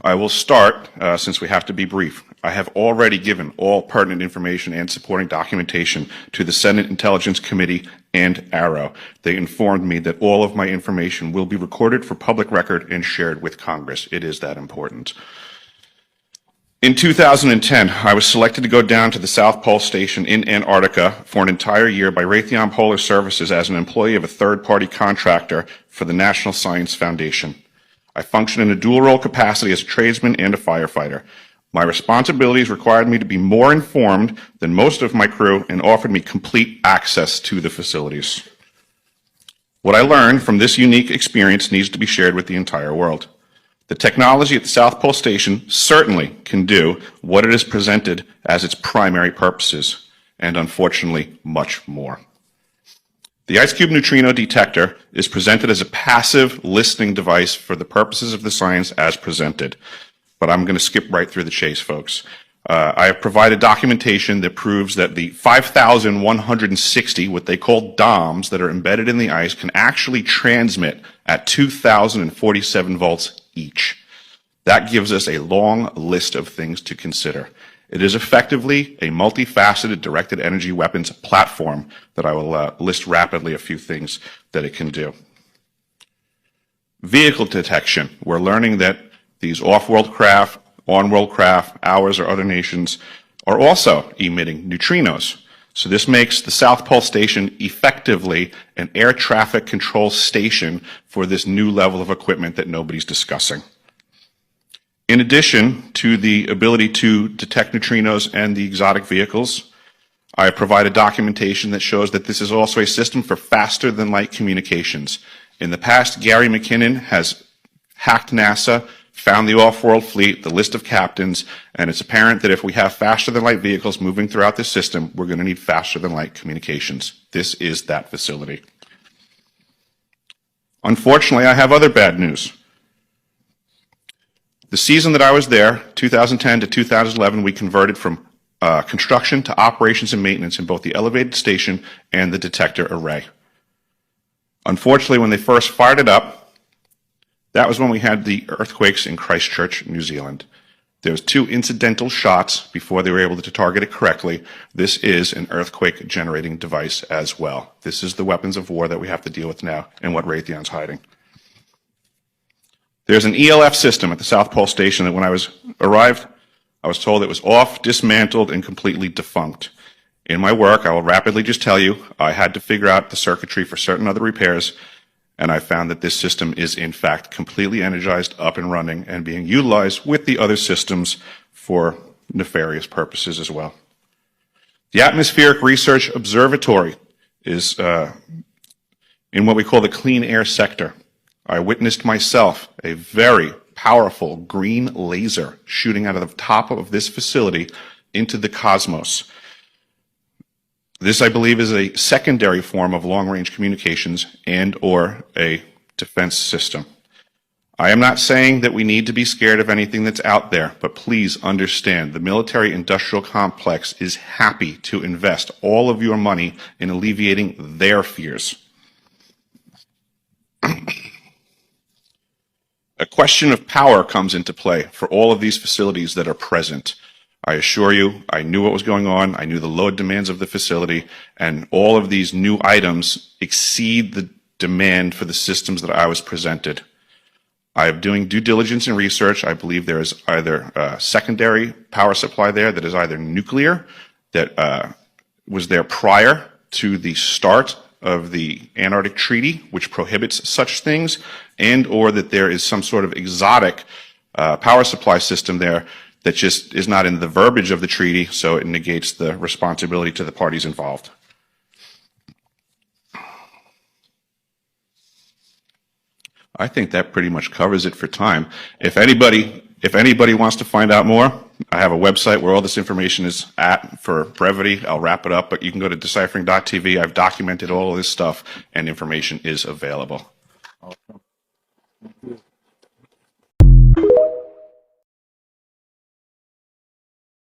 I will start, since we have to be brief. I have already given all pertinent information and supporting documentation to the Senate Intelligence Committee and ARROW. They informed me that all of my information will be recorded for public record and shared with Congress. It is that important. In 2010, I was selected to go down to the South Pole Station in Antarctica for an entire year by Raytheon Polar Services as an employee of a third-party contractor for the National Science Foundation. I function in a dual-role capacity as a tradesman and a firefighter. My responsibilities required me to be more informed than most of my crew and offered me complete access to the facilities. What I learned from this unique experience needs to be shared with the entire world. The technology at the South Pole Station certainly can do what it is presented as its primary purposes, and unfortunately, much more. The IceCube neutrino detector is presented as a passive listening device for the purposes of the science as presented. But I'm going to skip right through the chase, folks. I have provided documentation that proves that the 5,160, what they call DOMs, that are embedded in the ice can actually transmit at 2,047 volts each. That gives us a long list of things to consider. It is effectively a multifaceted directed energy weapons platform that I will list rapidly a few things that it can do. Vehicle detection. We're learning that these off-world craft, on-world craft, ours or other nations, are also emitting neutrinos. So this makes the South Pole Station effectively an air traffic control station for this new level of equipment that nobody's discussing. In addition to the ability to detect neutrinos and the exotic vehicles, I have provided documentation that shows that this is also a system for faster than light communications. In the past, Gary McKinnon has hacked NASA, found the off-world fleet, the list of captains, and it's apparent that if we have faster than light vehicles moving throughout this system, we're going to need faster than light communications. This is that facility. Unfortunately, I have other bad news. The season that I was there, 2010 to 2011, we converted from construction to operations and maintenance in both the elevated station and the detector array. Unfortunately, when they first fired it up, that was when we had the earthquakes in Christchurch, New Zealand. There was 2 incidental shots before they were able to target it correctly. This is an earthquake generating device as well. This is the weapons of war that we have to deal with now and what Raytheon's hiding. There's an ELF system at the South Pole Station that when I arrived, I was told it was off, dismantled, and completely defunct. In my work, I will rapidly just tell you, I had to figure out the circuitry for certain other repairs, and I found that this system is in fact completely energized, up and running, and being utilized with the other systems for nefarious purposes as well. The Atmospheric Research Observatory is in what we call the clean air sector. I witnessed myself a very powerful green laser shooting out of the top of this facility into the cosmos. This, I believe, is a secondary form of long-range communications and or a defense system. I am not saying that we need to be scared of anything that's out there, but please understand the military-industrial complex is happy to invest all of your money in alleviating their fears. A question of power comes into play for all of these facilities that are present. I assure you, I knew what was going on, I knew the load demands of the facility, and all of these new items exceed the demand for the systems that I was presented. I am doing due diligence and research. I believe there is either a secondary power supply there that is either nuclear, that was there prior to the start of the Antarctic Treaty, which prohibits such things, and or that there is some sort of exotic power supply system there that just is not in the verbiage of the treaty, so it negates the responsibility to the parties involved. I think that pretty much covers it for time. If anybody wants to find out more, I have a website where all this information is at. For brevity, I'll wrap it up, but you can go to deciphering.tv. I've documented all of this stuff, and information is available. Awesome.